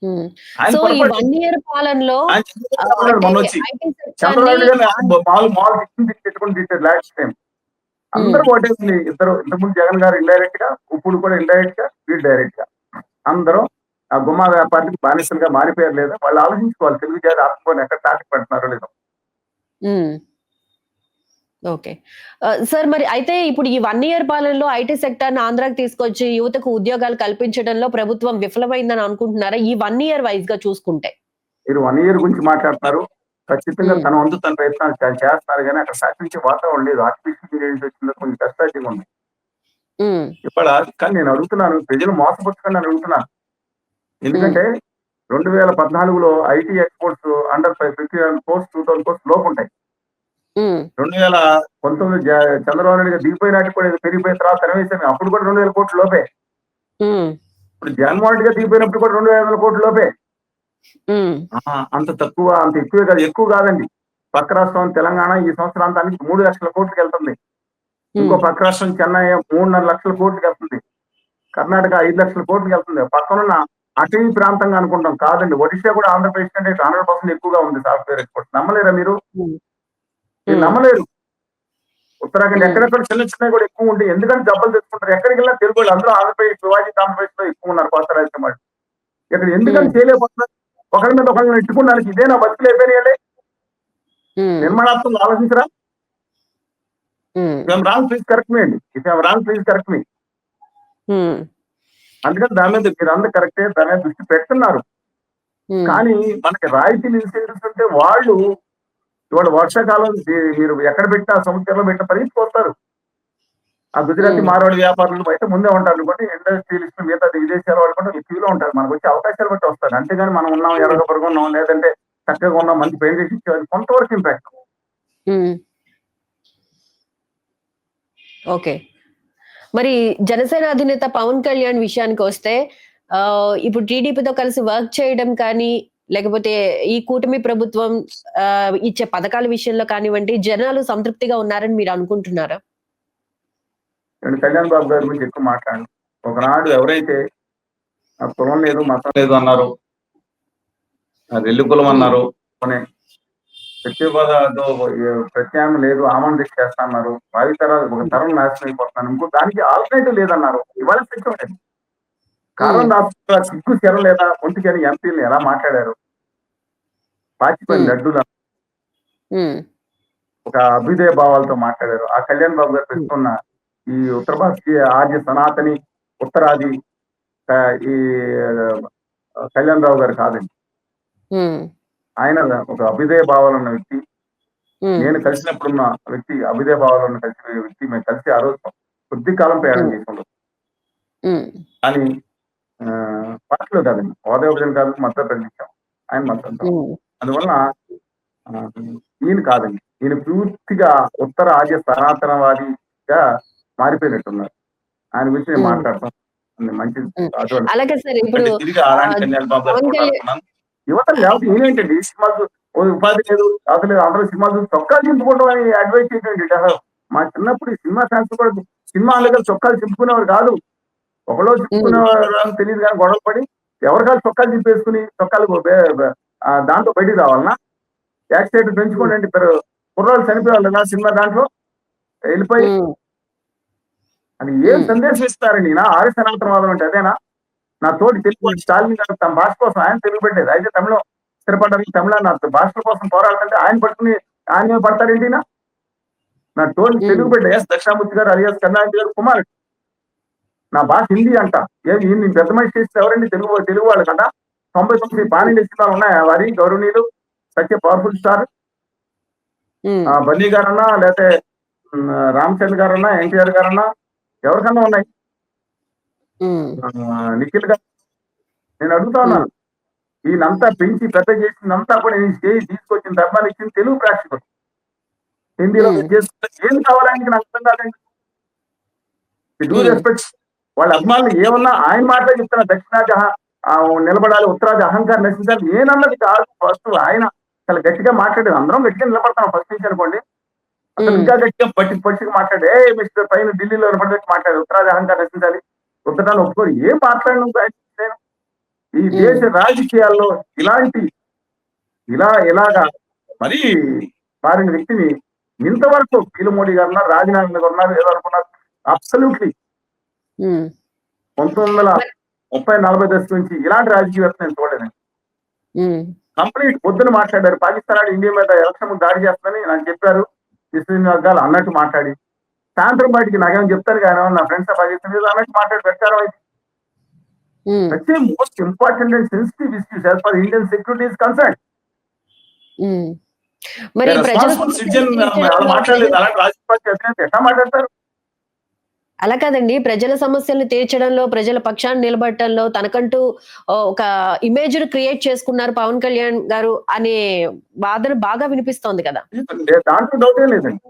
హ్మ్. ఆయన సో, ఈ పొరపాటు 1 ఇయర్ పాలనలో ఆయన చంద్రబాబు ఉన్నాడు అంటే మొన్నొచ్చి. ఐటీ సెక్టార్‌ని చంద్రబాబు గారిని ఆయన మామూలు తిట్టుకొని తిట్టారు లాస్ట్ టైమ్. హ్మ్. అందరూ ఓటేసింది ఇద్దరు ఇంతకుముందు జగన్ గారు ఇండైరెక్ట్ గా, ఇప్పుడు కూడా ఇండైరెక్ట్ గా, వీళ్ళు డైరెక్ట్ గా. అందరూ ఆ గుమ్మా వ్యాపారికి బానిసలుగా మారిపోయారు లేదా వాళ్ళు ఆలోచించుకోవాలి తెలుగు జాతి ఆత్మని ఎక్కడ తాకి పెడుతున్నారో లేదో. హ్మ్. ఓకే. సార్ మరి అయితే ఇప్పుడు ఈ 1 ఇయర్ పాలనలో ఐటీ సెక్టార్‌ని ఆంధ్రాకి తీసుకొచ్చి యువతకు ఉద్యోగాలు కల్పించడంలో ప్రభుత్వం విఫలమైందని అనుకుంటున్నారా? ఈ 1 ఇయర్ వైస్‌గా చూసుకుంటే. మీరు 1 ఇయర్ గురించి మాట్లాడుతున్నారు. ఖచ్చితంగా హ్మ్. తన వంతు తన ప్రయత్నాలు చేస్తున్నారు గానీ అక్కడ సహకరించే వాతావరణం లేదు. ఆర్టిఫిషియల్ ఇంటెలిజెన్స్ వచ్చిందో కొంచెం కష్టాల్టీగా ఉంది. హ్మ్. ఇవాళ కానీ నేను అడుగుతున్నాను ప్రజలు మోసపుచ్చకండి అని అడుగుతున్నాను. హ్మ్. ఎందుకంటే 2014లో IT exports under 50,000 crores, 2,000 crores లోపుంటాయి. హ్మ్. 2019 చంద్రబాబు నాయుడు గారు దిగిపోయిన నాటికి కూడా ఏదో పెరిగిపోయిన తర్వాత తెరవేశారు. అప్పుడు కూడా 2,000 కోట్ల లోపే. హ్మ్. ఇప్పుడు జగన్మోహన్ రెడ్డి గారు దిగిపోయినప్పుడు కూడా 2,500 కోట్ల లోపే. హ్మ్. అంత తక్కువ, అంత ఎక్కువే కాదు. ఎక్కువ కాదండి. పక్క రాష్ట్రం తెలంగాణ ఈ సంవత్సరాంతానికి 3,00,000 కోట్లకెళ్తుంది. ఇంకో హ్మ్. పక్క రాష్ట్రం చెన్నై 3,500,000 కోట్లకెళ్తుంది. కర్ణాటక 5,00,000 కోట్లకెళ్తుంది. పక్కనున్న అటవీ ప్రాంతంగా అనుకుంటాం. కాదండి. ఒడిషా కూడా ఆంధ్రప్రదేశ్ కంటే 100% ఎక్కువగా ఉంది సాఫ్ట్‌వేర్ ఎక్స్‌పోర్ట్స్. నమ్మలేరా మీరు? హ్మ్. మీరు హ్మ్. నమ్మలేరు. ఉత్తరాఖండ్ హ్మ్. ఎక్కడెక్కడ చిన్నవి కూడా ఎక్కువ ఉంటాయి. ఎందుకంటే డబ్బులు తెచ్చుకుంటారు. ఎక్కడికెళ్ళినా తెలుగోళ్ళు అందరూ ఆంధ్రప్రదేశ్, శివాజీ ఆంధ్రప్రదేశ్‌లో ఎక్కువ ఉన్నారు కోస్తా రాయలసీమ వాళ్ళు. ఇక్కడ హ్మ్. ఎందుకని చేయలేకపోతున్నారు? ఒకళ్ళ మీద ఒకళ్ళని నెట్టుకోవడానికి ఇదేనా బతుకులు అయిపోయినాయండి? హ్మ్. నిర్మాణాత్మకంగా ఆలోచించరా? హ్మ్. If I am wrong please correct me అండి. If I am wrong please correct me. హ్మ్. అందుకని దాని మీద మీరందరూ కరెక్టే. దాని మీద దృష్టి పెడుతున్నారు. హ్మ్. కానీ మనకి రాయితీలు ఇన్సెంటివ్స్ ఉంటే వాళ్ళు ఇవాళ వర్షాకాలం మీరు ఎక్కడ పెట్టినా సముద్రంలో పెట్టిన పరిగెత్తుకొస్తారు. ఆ గుజరాతీ హ్మ్. మార్వాడి వ్యాపారులు అయితే ముందే ఉంటారు అనుకోండి. ఇండస్ట్రియలిస్ట్ మిగతా విదేశాల వాళ్ళు కూడా క్యూలో ఉంటారు. మనకు వచ్చే అవకాశాలు బట్టి వస్తారు. అంతేగాని మనం ఉన్నాం, హ్మ్. ఎర్రగా పడుకున్నాం, లేదంటే చక్కగా ఉన్నాం, మంచి పెయింట్ ఇచ్చేవాళ్ళు కొంతవరకు ఇంపాక్ట్. హ్మ్. ఓకే. మరి జనసేన అధినేత పవన్ కళ్యాణ్ విషయానికొస్తే ఇప్పుడు టీడీపీతో కలిసి వర్క్ చేయడం కానీ, లేకపోతే ఈ కూటమి ప్రభుత్వం ఇచ్చే పథకాల విషయంలో కానివ్వండి, జనాలు సంతృప్తిగా ఉన్నారని మీరు అనుకుంటున్నారా? నేను కళ్యాణ్ బాబు గారి గురించి ఎక్కువ మాట్లాడను. ఒకనాడు ఎవరైతే ఆ కులం లేదు, మతం లేదు అన్నారు. రెల్లి కులం హ్మ్. అన్నారు. పోనీ ప్రత్యేకహోదాతో ప్రత్యామ్నాయం లేదు, ఆమరణ దీక్ష చేస్తా అన్నారు. భావితరాలు ఒక హ్మ్. తరం నాశనం అయిపోతున్నాను. ఇంకో దానికి ఆల్టర్నేటివ్ లేదన్నారు. ఇవాళ తెచ్చుకోండి. కారణం రాష్ట్ర సిగ్గు చెర లేదా ఒంటికని ఎంపీలు ఎలా మాట్లాడారు, పాచిపోయిన లడ్డూల ఒక అభ్యుదయ భావాలతో మాట్లాడారు. ఆ కళ్యాణ్ బాబు గారు పెడుతున్న ఈ ఉత్తర భారతీయ ఆర్య సనాతని ఉత్తరాది ఈ కళ్యాణ్ రావు గారు కాదండి. ఆయన ఒక అభ్యుదయ భావాలు ఉన్న వ్యక్తి. నేను కలిసినప్పుడున్న వ్యక్తి, అభ్యుదయ భావాలు ఉన్న కలిసిన వ్యక్తి. మేము కలిసి ఆ రోజు కొద్ది కాలం ప్రయాణం చేసుకుంటాం. కానీ పార్టీలో కాదండి, హోదా విభజన కాదు, మద్దతు ప్రకటించాం. ఆయన మద్దతు. అందువల్ల ఈయన కాదండి, ఈయన పూర్తిగా ఉత్తర ఆర్య సనాతనవాదిగా మారిపోయినట్టున్నారు. ఆయన గురించి నేను మాట్లాడతాం మంచిది. అలాగే సార్, ఇప్పుడు తిరిగి అలాంటి కళ్యాణ్ బాబు యువత లేకపోతే ఏమేంటండి సినిమాలు ఉపాధి లేదు, అసలు అందరూ సినిమాలు చొక్కాలు చింపుకోవడం అని అడ్వైజ్ చేయకండి. మా చిన్నప్పుడు సినిమా ఫ్యాన్స్ కూడా సినిమా దగ్గర చొక్కాలు చింపుకునేవారు కాదు. ఒకలో చింపుకునేవారు తెలియదు కానీ గొడవ పడి ఎవరికాలు చొక్కాలు చింపేసుకుని చొక్కాలు దాంట్లో బయటికి రావాలన్నా యాక్సిడెంట్ పెంచుకోండి అంటే కుర్రాళ్ళు చనిపోయేవాళ్ళు నా సినిమా దాంట్లో వెళ్ళిపోయి అని ఏం సందేశం ఇస్తారండి. నా ఆర్య సనాతనవాదం అంటే అదేనా? నా తోటి తెలుగు స్టాలిన్ గారు తమ భాష కోసం ఆయన తెలుగు పెట్టేది, అయితే తమిళం స్థిరపడ్డానికి తమిళ నా భాషల కోసం పోరాడుతుంటే ఆయన పట్టుకుని ఆయన మీద పడతారేంటి? నా తోటి తెలుగు బిడ్డ ఎస్ దక్షిణామూర్తి గారు అలియాస్ కరుణానిధి గారు కుమారుడు. నా భాష హిందీ అంట. ఏమి పెద్ద మనిషి చేస్తే ఎవరండి? తెలుగు వాళ్ళు కదా. 99 పానిండి సినిమాలు ఉన్నాయా వారి గౌరవనీయులు సత్య పవర్ఫుల్ స్టార్ బన్నీ గారన్నా, లేకపోతే రామచంద్ర గారన్నా, ఎన్టీఆర్ గారన్నా, ఎవరికన్నా ఉన్నాయి? నిఖిల్ గారు. నేను అడుగుతా ఉన్నాను, ఈయనంతా పెంచి పెద్ద చేసిందంతా కూడా నేను స్టేజ్ తీసుకొచ్చిన ధర్మాలు ఇచ్చింది తెలుగు ప్రేక్షకులు. హిందీలో ఏం కావాలని నాకు అర్థం కాదండి. డూ రెస్పెక్ట్ వాళ్ళ అభిమానులు ఏమన్నా ఆయన మాటలే చెప్తున్నా. దక్షిణాది నిలబడాలి, ఉత్తరాది అహంకారం నశించాలి నేనన్నది కాదు. ఫస్ట్ ఆయన చాలా గట్టిగా మాట్లాడేది, అందరం గట్టిగా నిలబడతాం ఫస్ట్ నుంచి అనుకోండి. అసలు ఇంకా గట్టిగా పట్టిగా మాట్లాడే మిస్టర్ పైన ఢిల్లీలో నిలబడి మాట్లాడే ఉత్తరాది అహంకారం నశించాలి, ఉత్తరాన్ని ఒప్పుకోరు. ఏం మాట్లాడను నేను ఈ దేశ రాజకీయాల్లో ఇలాగా మరీ మారిన వ్యక్తిని ఇంతవరకు పీలు మోడీ గారు ఉన్నారు, రాజనాథ్ గారు ఉన్నారు, ఏదో అనుకున్నారు. అబ్సల్యూట్లీ 1930-40 దశకు నుంచి ఇలాంటి రాజకీయ వ్యవస్థ నేను చూడలేదండి. కంప్లీట్ పొద్దున మాట్లాడారు, పాకిస్తాన్ ఇండియా మీద ఎలక్షన్ దాడి చేస్తుందని నాకు చెప్పారు ఇస్లాం వర్గాలు అన్నట్టు మాట్లాడి, సాయంత్రం బయటికి నాకేమో చెప్తారు కానీ నా ఫ్రెండ్స్ పాకిస్తాన్ అన్నట్టు మాట్లాడి పెట్టారు. Most important and sensitive issues as for Indian security is concern. మరి ఎట్లా మాట్లాడతారు? అలా కాదండి, ప్రజల సమస్యలను తీర్చడంలో, ప్రజల పక్షాన్ని నిలబడటంలో తనకంటూ ఒక ఇమేజ్ క్రియేట్ చేసుకున్నారు పవన్ కళ్యాణ్ గారు అనే వాదన బాగా వినిపిస్తోంది కదా. దాంట్లో డౌటే లేదండి.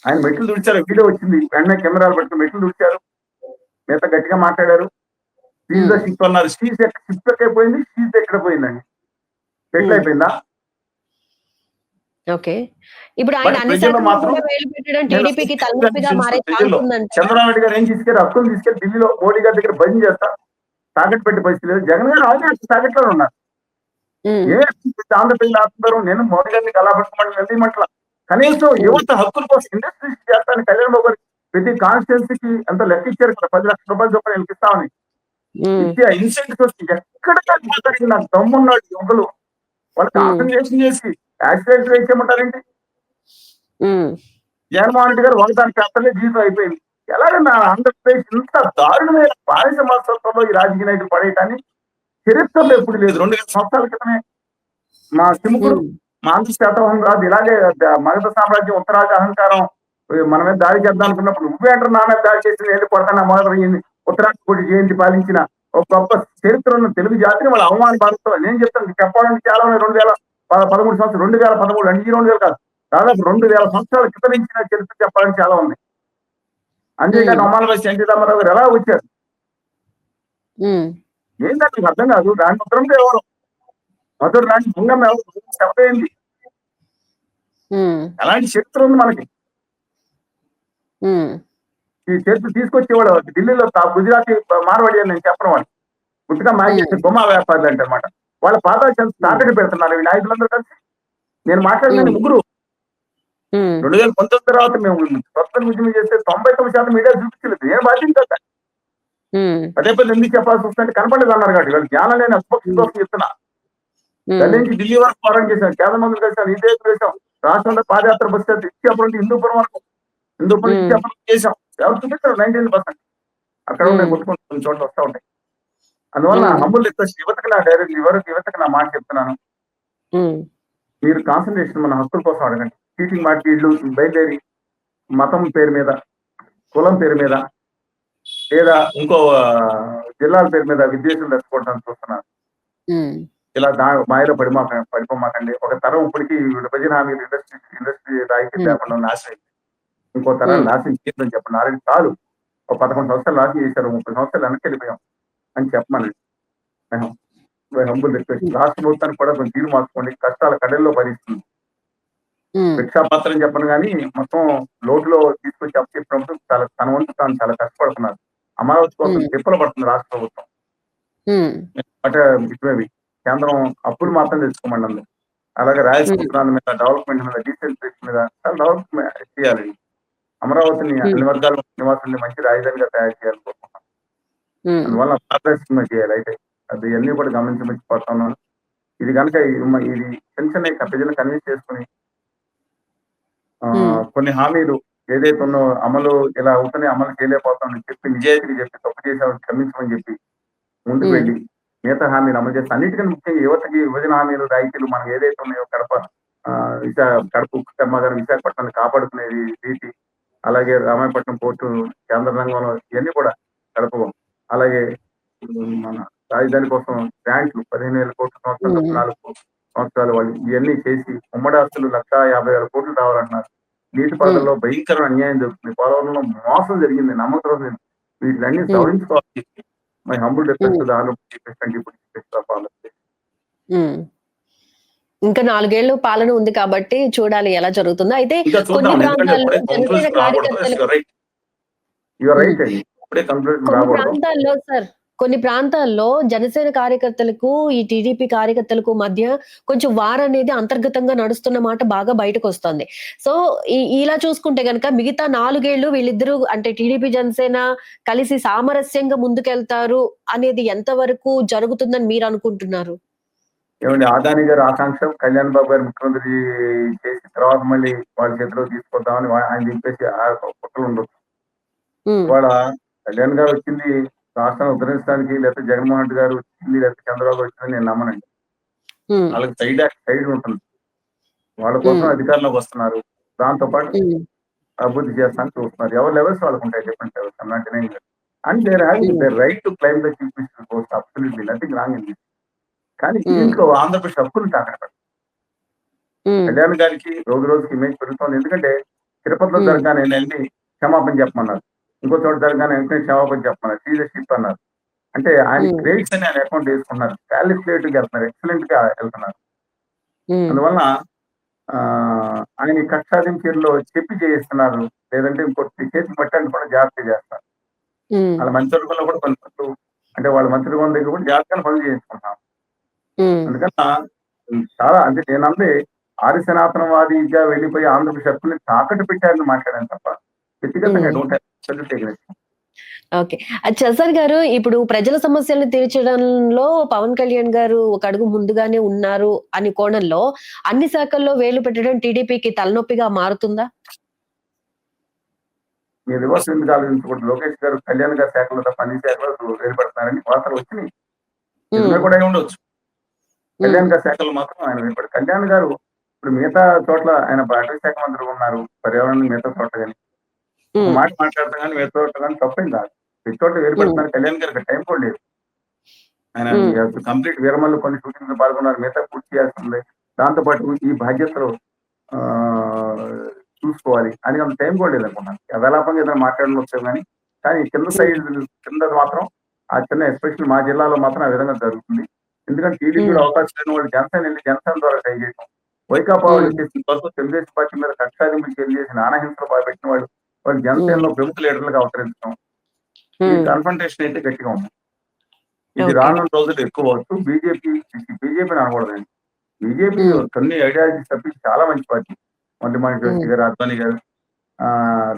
ఆయన మెట్లు తుడిచారు, వీడియో వచ్చింది, వెంటనే కెమెరాలు పట్టుకుని మెట్లు తుడిచారు, మిగతా గట్టిగా మాట్లాడారు. షిప్ అన్నారు, షిప్ ఎక్కడ పోయింది, షీజ్ ఎక్కడ పోయిందండి? సెటిల్ అయిపోయిందా? ఓకే, ఇప్పుడు ఆయన అన్ని శాఖల్లో వేలు పెట్టడం టీడీపీకి తలనొప్పిగా మారే ఛాన్స్ ఉందంట. చంద్రబాబు గారు ఏం తీసుకెళ్ళి హక్కును తీసుకెళ్లి ఢిల్లీలో మోడీ గారి దగ్గర భజన చేస్తా తాకట్టు పెట్టే పరిస్థితి లేదు. జగన్ గారు ఆల్రెడీ తాకట్లో ఉన్నారు. ఆంధ్రప్రదేశ్ ఆస్తున్నారు. నేను మోడీ గారిని కళాపట్టమని వెళ్ళమంటలా. కనీసం యువత హక్కుల కోసం ఇండస్ట్రీస్ చేస్తాను. కళ్యాణ్ బాబు గారు ప్రతి కాన్స్టిట్యున్సీకి ఎంత లెక్క ఇచ్చారు, 10 లక్షల రూపాయలు చొప్పున ఇస్తామని ఇచ్చే ఇన్సెంటివ్స్ వస్తే ఎక్కడ తగ్గిపోతారు? నాకు దమ్మున్నాడు యువకులు వాళ్ళు కాన్సన్ట్రేషన్ చేసి యాక్సిడెంట్ వేసేయమంటారేంటి? జగన్మోహన్ రెడ్డి గారు ఒకదాని పేపర్లే జీవితం అయిపోయింది. ఎలాగన్నా ఆంధ్రప్రదేశ్ ఇంత దారుణమైన బానిస మనస్తత్వంలో ఈ రాజకీయ నాయకులు పడేయటాన్ని చరిత్రలో ఎప్పుడు లేదు. 2,000 సంవత్సరాల క్రితమే మా సిముకుడు మాంత్రి శాతవాహనం రాదు ఇలాగే మగధ సామ్రాజ్యం ఉత్తరాది అహంకారం మన మీద దాడి చేద్దాం అనుకున్నప్పుడు నువ్వేంటారు నా మీద దాడి చేసి వెళ్ళి కొడతాను మొదటి ఉత్తరాది కోటి జయంతి పాలించిన ఒక గొప్ప చరిత్ర ఉన్న తెలుగు జాతిని వాళ్ళ అవమాన భారతతో నేను చెప్తాను. చెప్పాలంటే చాలా 2013 సంవత్సరం 2013 అంటే 2000 కాదు, దాదాపు 2000 సంవత్సరాల క్రితం ఇచ్చిన చరిత్ర చెప్పాలని చాలా ఉంది. అంతేకాదు అమ్మాలపై ఎన్టీ రామారావు గారు ఎలా వచ్చారు ఏంటంటే అర్థం కాదు. దాని ఉత్తరంలో ఎవరు మొదటి రాని ముంగమ్మ ఎవరు చెప్పేయండి. ఎలాంటి చరిత్ర ఉంది మనకి? ఈ చరిత్ర తీసుకొచ్చేవాడు ఢిల్లీలో గుజరాతీ మార్వాడి అని నేను చెప్పను. వాళ్ళు గుట్టుగా మాకు బొమ్మ వ్యాపారులు అంటే అనమాట. వాళ్ళ పాదాలు తాకట్టు పెడుతున్నారు ఈ నాయకులందరూ కలిసి. నేను మాట్లాడిన ముగ్గురు 2019 తర్వాత మేము స్వతంత్ర ఉద్యమం చేస్తే 99% మీడియా చూపించలేదు. నేను బాధ్యత కదా. ఉమ్, పదే పదే ఎందుకు చెప్పాల్సి వస్తుందంటే కనపడలేదు అన్నారు కాబట్టి వాళ్ళు జ్ఞానం లేని అస్పక్ష కోసం చెప్తున్నా. ఢిల్లీ ఉమ్, నుంచి ఢిల్లీ వరకు పోరాటం చేశాం, కేంద్ర మంత్రులు కలిసాం, ఇదే చేసాం, రాష్ట్రంలో పాదయాత్ర బస్ ఇచ్చేపురం నుంచి హిందూపురం వరకు, హిందూపురం నుంచి ఉమ్, ఇచ్చేపురం చేసాం. ఎవరు చూపించారు 19%? అక్కడ ఉంటాయి, ఉమ్, కొట్టుకుంటూ కొన్ని చోట్ల వస్తూ ఉంటాయి. అందువల్ల ఉమ్, హంబుల్ రిక్వెస్ట్ యువతకు నా డైరెక్ట్ యువతకు నా మాట చెప్తున్నాను. ఉమ్, మీరు కాన్సన్ట్రేషన్ మన హక్కుల కోసం అడగండి. చీటింగ్ మాటి వీళ్ళు బయలుదేరి మతం పేరు మీద, కులం పేరు మీద, లేదా ఇంకో జిల్లాల పేరు మీద విద్వేషం రెచ్చగొట్టడానికి చూస్తున్నారు. ఉమ్, ఇలా మాయలో పడిపోమాకండి. ఒక తరం ఇప్పటికీ విభజన హామీలు ఇండస్ట్రీ రాయితీ ఉమ్, లేకుండా నాశనం, ఇంకో తరాన్ని ఉమ్, నాశనం చేయొద్దని చెప్పండి. ఆల్రెడీ చాలు, ఒక 11 సంవత్సరాలు నాశనం చేశారు, 30 సంవత్సరాలు వెనక్కి వెళ్ళిపోయాం అని చెప్పమనండి. Humble request. ఉమ్, రాష్ట్ర ప్రభుత్వానికి కూడా కొంచెం తీరు మార్చుకోండి, కష్టాల కడల్లో భరిస్తుంది. ఉమ్, భిక్షాపాత్రం చెప్పను కానీ మొత్తం లోటులో తీసుకొచ్చి అప్పచెప్పినప్పుడు చాలా తన వంతు తాను చాలా కష్టపడుతున్నారు. అమరావతి కోసం ఉమ్, తిప్పలు పడుతుంది రాష్ట్ర ప్రభుత్వం. ఉమ్, అంటే ఇటువేవి కేంద్రం అప్పులు మాత్రం తెచ్చుకోమండి. అలాగే ఉమ్, రాయలసీమ మీద, డెవలప్మెంట్ మీద, డీసెంట్రేషన్ మీద చాలా డెవలప్మెంట్ చేయాలి. అమరావతిని ఉమ్, అన్ని వర్గాల నివాసుల్ని మంచి రాజధానిగా తయారు చేయాలనుకుంటున్నాం. ఉమ్, అందువల్ల పారదర్శకంగా చేయాలి. అయితే అది అన్ని కూడా గమనించి పడుతున్నాను. ఇది కనుక ఇది చిన్న చిన్న ప్రజలను కన్విన్స్ చేసుకుని ఉమ్, కొన్ని హామీలు ఏదైతే ఉన్నో అమలు ఇలా అవుతున్నాయి, అమలు చేయలేకపోతామని చెప్పి నిజాయితీగా చెప్పి తప్పు చేసామని క్షమించమని చెప్పి ముందుకు ఉమ్, వెళ్ళి మిగతా హామీలు అమలు చేస్తే అన్నిటికన్నా ముఖ్యంగా యువతకి విభజన హామీలు రాయితీలు మనం ఏదైతే ఉన్నాయో కడప ఉక్కు కర్మాగారం విశాఖపట్నాన్ని కాపాడుకునేది రీతి, అలాగే రామాయపట్నం పోర్టు కేంద్ర రంగంలో ఇవన్నీ కూడా కడప, అలాగే మన రాజధాని కోసం గ్రాంట్లు 15,000 కోట్ల సంవత్సరం ఉమ్, 4 సంవత్సరాలు వాళ్ళు ఇవన్నీ చేసి ఉమ్మడి ఆస్తులు 1,50,000 కోట్లు రావాలంటున్నారు. నీటిపారుదలలో భయంకరమైన అన్యాయం జరుగుతుంది, పోలవరంలో మోసం జరిగింది, నమ్మకం లేదు. వీటిలన్నీ ఉమ్, సవరించుకోవాలి. My humble request um, to the honourable chief minister and deputy chief minister of Andhra Pradesh. Um. ఇంకా 4 ఏళ్ళు పాలన ఉంది కాబట్టి చూడాలి ఎలా జరుగుతుందో. అయితే ఇంకా కొన్ని చూద్దాం, ఎందుకంటే ప్రాంతాల్లో ఇప్పుడే జనసేన కంక్లూజన్ రాకూడదు. కార్యకర్తలకు యువర్ హ్మ్. రైట్ అండి, ఇప్పుడే కంక్లూజన్ కొన్ని రాకూడదు. ప్రాంతాల్లో సార్, కొన్ని ప్రాంతాల్లో జనసేన కార్యకర్తలకు, ఈ టీడీపీ కార్యకర్తలకు మధ్య కొంచెం వారనేది అంతర్గతంగా నడుస్తున్న మాట బాగా బయటకొస్తోంది. సో, ఇలా చూసుకుంటే గనక మిగతా 4 ఏళ్ళు వీళ్ళిద్దరూ అంటే టీడీపీ, జనసేన కలిసి సామరస్యంగా ముందుకెళ్తారు అనేది ఎంతవరకు జరుగుతుందని మీరనుకుంటున్నారు? ఏమండి, అదాని గారి ఆకాంక్ష కళ్యాణ్ బాబు గారు ముఖ్యమంత్రి చేసిన తర్వాత మళ్ళీ వాళ్ళ చేతిలో తీసుకొద్దామని ఆయన దింపేసి ఆ కుట్రలు ఉండొచ్చు. హ్మ్. ఇవాళ కళ్యాణ్ గారు వచ్చింది రాష్ట్రాన్ని ఉద్ధరించడానికి, లేకపోతే జగన్మోహన్ రెడ్డి గారు వచ్చింది, లేకపోతే చంద్రబాబు వచ్చిందని నేను నమ్మనండి. హ్మ్. వాళ్ళకి సైడ్ ఉంటుంది. వాళ్ళ కోసం హ్మ్. అధికారంలోకి వస్తున్నారు. దాంతో పాటు హ్మ్. అభివృద్ధి చేస్తానని చూస్తున్నారు. ఎవరి లెవెల్స్ వాళ్ళకు ఉంటాయి, different levels. I'm not denying that. And they're having hmm. The right to claim the chief minister post. Absolutely nothing wrong in this. కానీ హ్మ్. దీంట్లో ఆంధ్రప్రదేశ్ హక్కులు తాకట్టు పెట్టారు. హ్మ్. కళ్యాణ్ గారికి రోజు రోజుకి ఇమేజ్ పెరుగుతోంది. ఎందుకంటే తిరుపతిలో హ్మ్. జరగానే వెళ్ళి క్షమాపణ చెప్పమన్నారు. ఇంకో చోట జరగానే వెంటనే క్షమాపణ చెప్పమన్నారు. లీడర్షిప్ అన్నారు. అంటే ఆయన హ్మ్. క్రెడిట్స్ అని ఆయన అకౌంట్ వేసుకున్నారు. క్యాలిక్యులేటివ్‌గా వెళ్తున్నారు. ఎక్సలెంట్‌గా వెళ్తున్నారు. హ్మ్. అందువలన ఆయన ఈ కక్ష సాధింపులో చెప్పి చేయిస్తున్నారు. లేదంటే ఇంకోటి చేతికి పట్టాలని కూడా జాగ్రత్తగా చేస్తారు. హ్మ్. వాళ్ళ మంత్రివర్గంలో కూడా కొన్ని పనులు అంటే వాళ్ళ మంత్రివర్గం దగ్గర కూడా జాగ్రత్తగా పనులు చేయించుకుంటున్నారు. హ్మ్. అందుకని చాలా అంటే నేనంటే ఆర్య సనాతనవాదిగా వెళ్ళిపోయి ఆంధ్రప్రదేశ్ హక్కుల్ని తాకట్టు పెట్టారని మాట్లాడాను తప్ప వ్యక్తిగతంగా I hmm. Don't have absolute against. Okay. చజర్ గారు ఇప్పుడు ప్రజల సమస్యలను తీర్చడంలో పవన్ కళ్యాణ్ గారు ఒక అడుగు ముందుగానే ఉన్నారు అని కోణంలో అన్ని శాఖల్లో వేలు పెట్టడం టీడీపీకి తలనొప్పిగా మారుతుందా? మీరు రివర్స్ ఎందుకు ఆలోచించకూడదు. లోకేష్ గారు కళ్యాణ్ గారి శాఖలో తప్ప అన్ని శాఖలో వేలుపెడుతున్నారని వార్తలు వచ్చినాయి. నిజమే హ్మ్. కూడా అయి ఉండొచ్చు. హ్మ్. కళ్యాణ్ గారి శాఖలో మాత్రం ఆయన వేలుపెడతారు. కళ్యాణ్ గారు ఇప్పుడు మిగతా చోట్ల ఆయన అటవీ శాఖ మంత్రిగా ఉన్నారు. పర్యావరణం మిగతా చోట్ల గాని ఒక హ్మ్. మాట మాట్లాడతాం కానీ మిగతా చోట్ల కానీ తప్పేం కాదు. ప్రతి చోట వేలు హ్మ్. పెడుతున్నారు. కళ్యాణ్ గారికి టైం కూడా లేదు. ఆయన హ్మ్. కంప్లీట్ విరమణలో కొన్ని షూటింగ్‌లో పాల్గొన్నారు. మిగతా పూర్తి చేయాల్సిందే. దాంతో పాటు ఈ బాధ్యతలు చూసుకోవాలి అని అంత టైం కూడా లేదనుకున్నాను. యథాలాపంగా ఏదైనా మాట్లాడనొచ్చాం గానీ, కానీ హ్మ్. కిందది మాత్రం ఆ చిన్న ఎస్పెషల్లీ మా జిల్లాలో మాత్రం ఆ విధంగా జరుగుతుంది. ఎందుకంటే టీడీపీలో హ్మ్. అవకాశం లేని వాళ్ళు జనసేన ఎళ్లి జనసేన ద్వారా ట్రై చేయటం. వైకాపా వాళ్ళు హ్మ్. చేసిన వరకు తెలుగుదేశం పార్టీ మీద కక్ష సాధింపులు చర్యలు చేసి నానాహింసలు భయపెట్టిన వాళ్ళు హ్మ్. జనసేనలో ప్రముఖ లీడర్లుగా అవతరించడం. ఈ హ్మ్. కన్ఫ్రంటేషన్ అయితే గట్టిగా ఉంది. ఇది ఓకే. రానున్న రోజుల్లో ఎక్కువవచ్చు. బీజేపీని అనకూడదండి. బీజేపీ హ్మ్. కొన్ని ఐడియాలజీస్ తప్పించి చాలా మంచి పార్టీ. వంటిమాడి హ్మ్. జోషి గారు, అద్వానీ గారు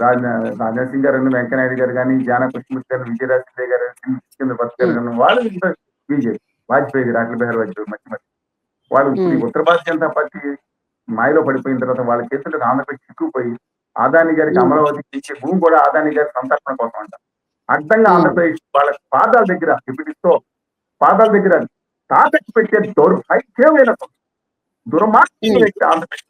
రాజ్నాథ్ సింగ్ గారు, వెంకయ్యనాయుడు గారు కానీ, జానా కృష్ణమూర్తి గారు, విజయరాజశేఖర్ గారు, జితేంద్ర భరత్ గారు కానీ, వాళ్ళు ఇంకా బీజేపీ, వాజ్పేయి గారు, అటల్ బిహారీ వాజ్పేయి మధ్య మధ్య వాళ్ళు ఇప్పుడు ఈ ఉత్తర భారతీయ జనతా పార్టీ మాయలో పడిపోయిన తర్వాత వాళ్ళ చేతులకు ఆంధ్రప్రదేశ్ చిక్కుపోయి అదాని గారికి అమరావతికి ఇచ్చే భూమి కూడా అదాని గారి సంతర్పణ కోసం అంట. అడ్డంగా ఆంధ్రప్రదేశ్ వాళ్ళ పాదాల దగ్గర డిప్యూటీతో పాదాల దగ్గర తాకట్టు పెట్టే దౌర్భాగ్యమైన దుర్మార్గం వ్యక్తి ఆంధ్రప్రదేశ్.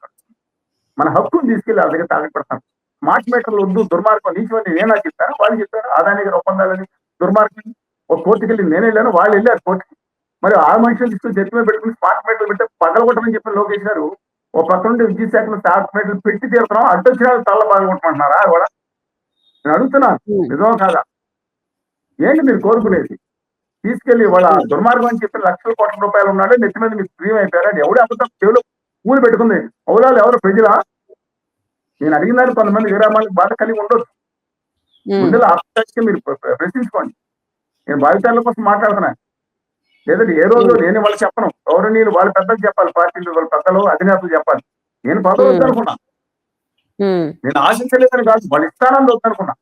మన హక్కును తీసుకెళ్లి వాళ్ళ దగ్గర తాకట్టు పెడతాను. స్మార్ట్ మీటర్లు వద్దు, దుర్మార్గం నీచమని నేనా చెప్పాను, వాళ్ళు చెప్పారు అదాని గారి ఒప్పందాలని దుర్మార్గం. ఒక కోర్టుకి వెళ్ళి నేను వెళ్ళాను, వాళ్ళు వెళ్ళారు కోర్టుకి. మరి ఆ మనుషులు తీసుకుని జట్టు మీద పెట్టుకుని స్మార్ట్ మీటర్లు పెడితే పగలగొట్టమని చెప్పిన లోకేష్ గారు ఓ పక్క నుండి విద్యుత్ శాఖలో స్మార్ట్ మీటర్లు పెట్టి తీరుతున్నాం, అడ్డొచ్చిన తల్ల పగలగొట్టమంటున్నారా కూడా? నేను అడుగుతున్నాను, నిజమో కాదా? ఏంటి మీరు కోరుకునేది? తీసుకెళ్లి వాళ్ళ దుర్మార్గం అని చెప్పి లక్షల కోట్ల రూపాయలు ఉన్నాడు, నెత్తి మీద మీకు ప్రియం అయిపోయారు. అది ఎవడు అబద్ధం చెవులు పూలు పెట్టుకుంది? అవులాలు ఎవరు ప్రజలా? నేను అడిగిన దాన్ని కొంతమంది విరామాలకు బాధ కలిగి ఉండొచ్చు. ముందులో ఆత్మహత్య మీరు ప్రశ్నించుకోండి. నేను భావితాల కోసం మాట్లాడుతున్నాను. లేదంటే ఏ రోజు నేను వాళ్ళు చెప్పను, గౌరవనీయులు వాళ్ళ పెద్దలు చెప్పాలి, పార్టీలు వాళ్ళ పెద్దలు అధినేతలు చెప్పాలి. నేను పదవి వద్దనుకున్నా, నేను ఆశించలేదని కాదు, వాళ్ళు ఇస్తానని వద్దనుకున్నా.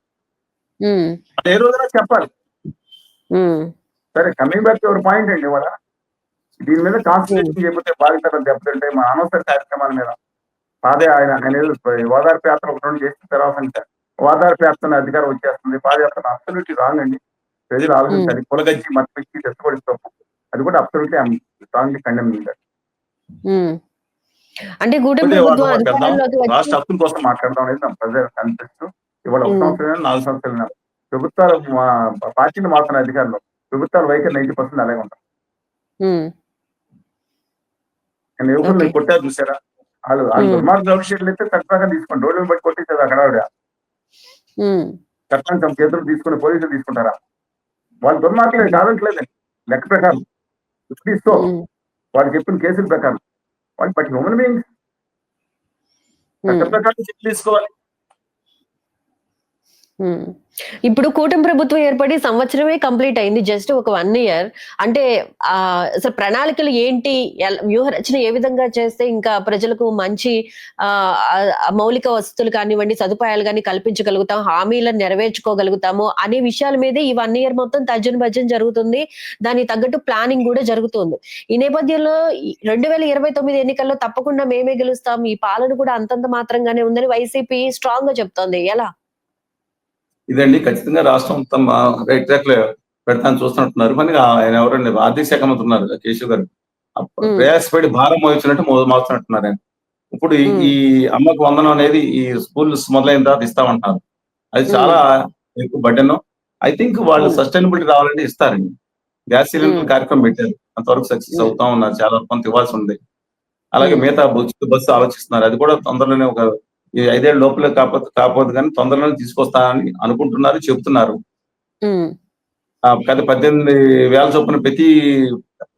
ఏ రోజున చెప్పాలి. సరే, కమింగ్ బ్యాక్ యువర్ పాయింట్ అండి. ఇవాళ దీని మీద కాన్సన్ట్రేషన్ చేయకపోతే బాధితులు దెబ్బతింటే మన అనవసర కార్యక్రమాల మీద ఆయన ఓదార్పు యాత్ర ఒక రెండు చేసి తర్వాత ఓదార్పు యాత్ర అధికారం వచ్చేస్తుంది, పాదయాత్ర అబ్సల్యూట్లీ రాంగ్ అండి. ప్రజలు ఆలోచించాలి. కులగజ్జి మతపెట్టి తెచ్చుకోవడం తప్పు. అది కూడా అబ్సల్యూట్లీ స్ట్రాంగ్లీ కండెమ్. అంటే రాష్ట్ర హక్కుల కోసం మాట్లాడదాం అనేది నా ప్రజలు కనిపిస్తూ ఇవాళ 1 సంవత్సరం 4 సంవత్సరాలు ప్రభుత్వాలు పార్టీలు మారుతున్న అధికారులు ప్రభుత్వాల వైఖరి 90% అలాగే ఉంటారు. యువకులు కొట్టారు చూసారా? వాళ్ళు దుర్మార్గ విషయాలు అయితే చట్టంగా తీసుకోండి, రోడ్లు బట్టి కొట్టేసేది అక్కడ చట్టం తమ చేతులు తీసుకుని పోలీసులు తీసుకుంటారా? వాళ్ళు దుర్మార్గులు కాదంటలేదండి. లెక్క ప్రకారం తీసుకో, వాళ్ళు చెప్పిన కేసుల ప్రకారం వాళ్ళు బట్టి హ్యూమన్ బీయింగ్స్ చట్ట ప్రకారం చెప్పి తీసుకోవాలి. ఇప్పుడు కూటమి ప్రభుత్వం ఏర్పడి సంవత్సరమే కంప్లీట్ అయింది, జస్ట్ ఒక 1 ఇయర్. అంటే అసలు ప్రణాళికలు ఏంటి, వ్యూహరచన ఏ విధంగా చేస్తే ఇంకా ప్రజలకు మంచి మౌలిక వసతులు కానివ్వండి, సదుపాయాలు కానీ కల్పించగలుగుతాం, హామీలను నెరవేర్చుకోగలుగుతాము అనే విషయాల మీదే ఈ 1 ఇయర్ మొత్తం తర్జన భర్జన జరుగుతుంది. దానికి తగ్గట్టు ప్లానింగ్ కూడా జరుగుతుంది. ఈ నేపథ్యంలో 2029 ఎన్నికల్లో తప్పకుండా మేమే గెలుస్తాం, ఈ పాలన కూడా అంతంత మాత్రంగానే ఉందని వైసీపీ స్ట్రాంగ్ గా చెప్తోంది. ఎలా? ఇదండి ఖచ్చితంగా రాష్ట్రం మొత్తం రైట్ ట్రాక్ లో పెడతాను చూస్తున్నట్టున్నారు. మరి ఆయన ఎవరండి, ఆర్థిక శాఖ మంత్రి ఉన్నారు కేశవ్ గారు, ప్రయాసపడి భారం మోయించినట్టు మోస్తున్నట్టున్నారు ఆయన. ఇప్పుడు ఈ అమ్మకు వందనం అనేది ఈ స్కూల్స్ మొదలైన తర్వాత ఇస్తామంటున్నారు. అది చాలా ఎక్కువ బడ్డెన్. ఐ థింక్ వాళ్ళు సస్టైనబిలిటీ రావాలంటే ఇస్తారండి. గ్యాస్ సిలిండర్ కార్యక్రమం పెట్టారు, అంతవరకు సక్సెస్ అవుతా ఉన్నారు. చాలా వరకు కొంత ఇవ్వాల్సి ఉంది. అలాగే మిగతా బస్సు ఆలోచిస్తున్నారు, అది కూడా తొందరలోనే ఒక ఈ 5 ఏళ్ళ లోపలే కాకపోతే కానీ తొందరలోనే తీసుకొస్తానని అనుకుంటున్నారు, చెప్తున్నారు. కానీ 18,000 చొప్పున ప్రతి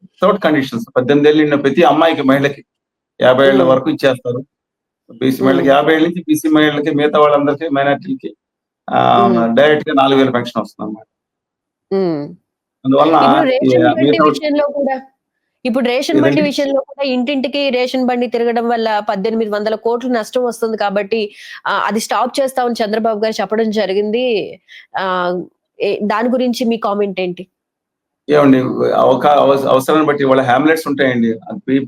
వితౌట్ కండిషన్స్ 18 ఏళ్ళు నిన్న ప్రతి అమ్మాయికి, మహిళకి 50 ఏళ్ల వరకు ఇచ్చేస్తారు. బీసీ మహిళకి 50 ఏళ్ళ నుంచి, బీసీ మహిళలకి, మిగతా వాళ్ళందరికీ, మైనార్టీలకి డైరెక్ట్ గా 4,000 పెన్షన్ వస్తుంది అన్నమాట. అందువల్ల ఇప్పుడు రేషన్ బండి విషయంలో కూడా ఇంటింటికి రేషన్ బండి తిరగడం వల్ల 1800 కోట్లు నష్టం వస్తుంది కాబట్టి అది స్టాప్ చేస్తామని చంద్రబాబు గారు చెప్పడం జరిగింది. దాని గురించి మీ కామెంట్ ఏంటి? ఏమండి, అవసరాన్ని బట్టి వాళ్ళ హ్యామ్లెట్స్ ఉంటాయండి,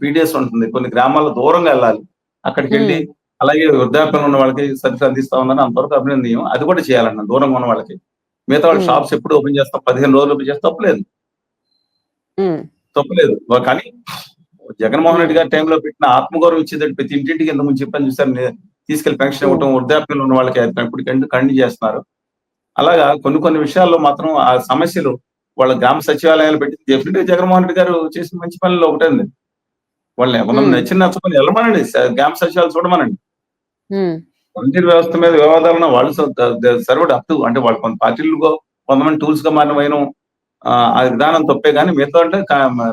పీడిఎస్ ఉంటుంది, కొన్ని గ్రామాల్లో దూరంగా వెళ్ళాలి, అక్కడికి వెళ్ళి అలాగే వృద్ధాప్యంలో ఉన్న వాళ్ళకి సర్వీస్ అందిస్తా ఉందని అంతవరకు అభినందనీయం. అది కూడా చేయాలన్న దూరంగా ఉన్న వాళ్ళకి. మిగతా వాళ్ళ షాప్స్ ఎప్పుడు ఓపెన్ చేస్తాం, 15 రోజులు ఓపెన్ చేస్తే తప్పలేదు. కానీ జగన్మోహన్ రెడ్డి గారి టైంలో పెట్టిన ఆత్మగౌరవం ఇచ్చేది ప్రతి ఇంటింటికి ఎంతమంది చెప్పని చూసారు, తీసుకెళ్లి పెన్షన్ ఇవ్వటం, వృద్ధాప్యంలో ఉన్న వాళ్ళకి ఇప్పుడు కంటిన్యూ చేస్తున్నారు. అలాగా కొన్ని విషయాల్లో మాత్రం ఆ సమస్యలు వాళ్ళ గ్రామ సచివాలయాలు పెట్టి డెఫినెట్ గా జగన్మోహన్ రెడ్డి గారు చేసిన మంచి పనులు ఒకటే ఉంది. వాళ్ళని ఎవరన్నా నచ్చని వెళ్ళమనండి, గ్రామ సచివాలయం చూడమనండి. వాలంటీర్ వ్యవస్థ మీద వివాదాలను వాళ్ళు సర్వడ్ అప్ టు, అంటే వాళ్ళు కొంత పార్టీలు కొంతమంది టూల్స్ గా మారిన ఆ విధానం తప్పే కానీ మిగతా అంటే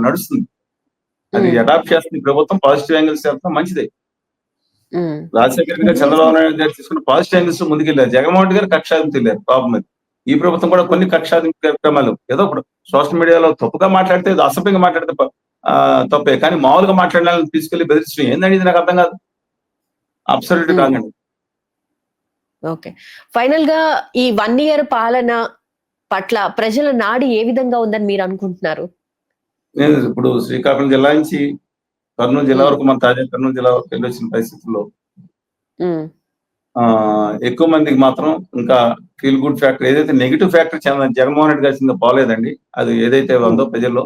నడుస్తుంది. అది అడాప్ట్ చేస్తుంది ప్రభుత్వం, పాజిటివ్ యాంగిల్స్ చేస్తాం, మంచిదే. రాజశేఖర్ గారు, చంద్రబాబు నాయుడు గారు తీసుకున్న పాజిటివ్ యాంగిల్స్ ముందుకెళ్ళారు. జగన్మోహన్ రెడ్డి గారు కక్షాదింపు వెళ్ళారు పాపం మీద. ఈ ప్రభుత్వం కూడా కొన్ని కక్షాదింపు కార్యక్రమాలు, ఏదో ఇప్పుడు సోషల్ మీడియాలో తప్పుగా మాట్లాడితే, అసభ్యంగా మాట్లాడితే తప్పే, కానీ మామూలుగా మాట్లాడాలని తీసుకెళ్లి బెదిరించడం ఏందండి, ఇది నాకు అర్థం కాదు. అబ్సల్యూట్ కాదండి. ఓకే. ఫైనల్ గా ఈ 1 ఇయర్ పాలన పట్ల ప్రజల నాడి ఏ విధంగా ఉందని మీరు అనుకుంటున్నారు? నేను ఇప్పుడు శ్రీకాకుళం జిల్లా నుంచి కర్నూలు జిల్లా హ్మ్. వరకు, మన తాజా కర్నూలు జిల్లా వరకు వెళ్ళొచ్చిన పరిస్థితుల్లో హ్మ్. ఎక్కువ మందికి మాత్రం ఇంకా ఫీల్ గుడ్ ఫ్యాక్టర్ ఏదైతే నెగిటివ్ ఫ్యాక్టర్ జగన్మోహన్ రెడ్డి గారి ఇంకా పోలేదండి. అది ఏదైతే హ్మ్. ఉందో ప్రజల్లో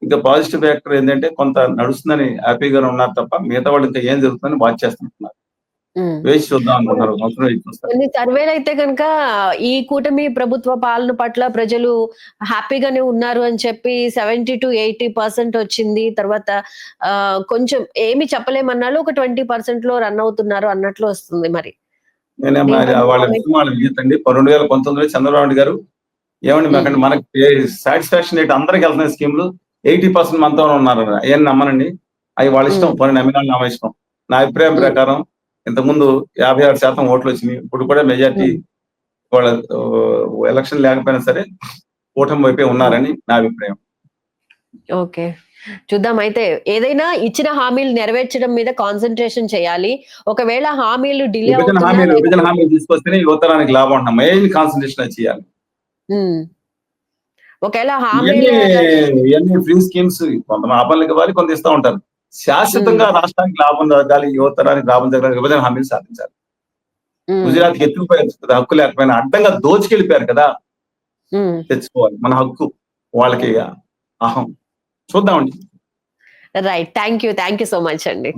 ఇంకా పాజిటివ్ ఫ్యాక్టర్ ఏంటంటే కొంత నడుస్తుందని హ్యాపీగానే ఉన్నారు తప్ప మిగతా వాళ్ళు ఇంకా ఏం జరుగుతుందని వాచ్ చేస్తున్నారు. హ్మ్. వేచి చూద్దాం అనుకుంటున్నారు. సంవత్సరం వేచి చూస్తారు. కొన్ని సర్వేలయితే గనక ఈ కూటమి ప్రభుత్వ పాలన పట్ల ప్రజలు హ్యాపీగానే ఉన్నారు అని చెప్పి 70-80% వచ్చింది. తర్వాత కొంచెం ఏమి చెప్పలేమన్నాళ్ళు ఒక 20%లో రన్ అవుతున్నారు అన్నట్లు వస్తుంది మరి. మరి దీనిపై మీ వాళ్ళ కామెంట్? విషయం వాళ్ళ విజేతండి. 2019లో చంద్రబాబు నాయుడు గారు ఏమండి హ్మ్. మాకండి మనకి సాటిస్ఫాక్షన్ రేట్ అందరికి వెళ్తున్నాయి స్కీమ్లు 80% మనతోనే ఉన్నారు. ఏం నమ్మనండి. అవి వాళ్ళ ఇష్టం. హ్మ్. పోనీ నమ్మిన వాళ్ళు నా ఇష్టం. నా అభిప్రాయం హ్మ్. ప్రకారం ఇంతకుముందు 56% ఓట్లు వచ్చినాయి. ఇప్పుడు కూడా మెజార్టీ హ్మ్. వాళ్ళ ఎలక్షన్ లేకపోయినా సరే కూటమి వైపే హ్మ్. ఉన్నారని నా అభిప్రాయం. ఓకే. చూద్దాం అయితే. ఏదైనా ఇచ్చిన హామీలు నెరవేర్చడం మీద కాన్సంట్రేషన్ చేయాలి. ఒకవేళ హామీలు డిలే అవుతున్నా లేదా విభజన హామీలు తీసుకొస్తేనే యువతరానికి లాభం అంటున్నాం. మెయిన్ కాన్సన్ట్రేషన్ అది చేయాలి. హ్మ్. ఒకవేళ ఇవన్నీ హామీల ఇవన్నీ ఫ్రీ స్కీమ్స్ కొంత మా పనులకు ఇవ్వాలి, కొంత ఇస్తా ఉంటారు. హ్మ్. శాశ్వతంగా రాష్ట్రానికి లాభం జరగాలి, యువతరానికి లాభం జరగాలి, విభజన హామీలు సాధించాలి. హ్మ్. గుజరాత్‌కి ఎత్తుకుపోయారు కదా, హక్కు లేకపోయినా అడ్డంగా దోచుకెళ్ళిపోయారు కదా! హ్మ్. తెచ్చుకోవాలి. మన హక్కు. వాళ్ళకి అహం. చూద్దామండి. Right. Thank you so much అండి.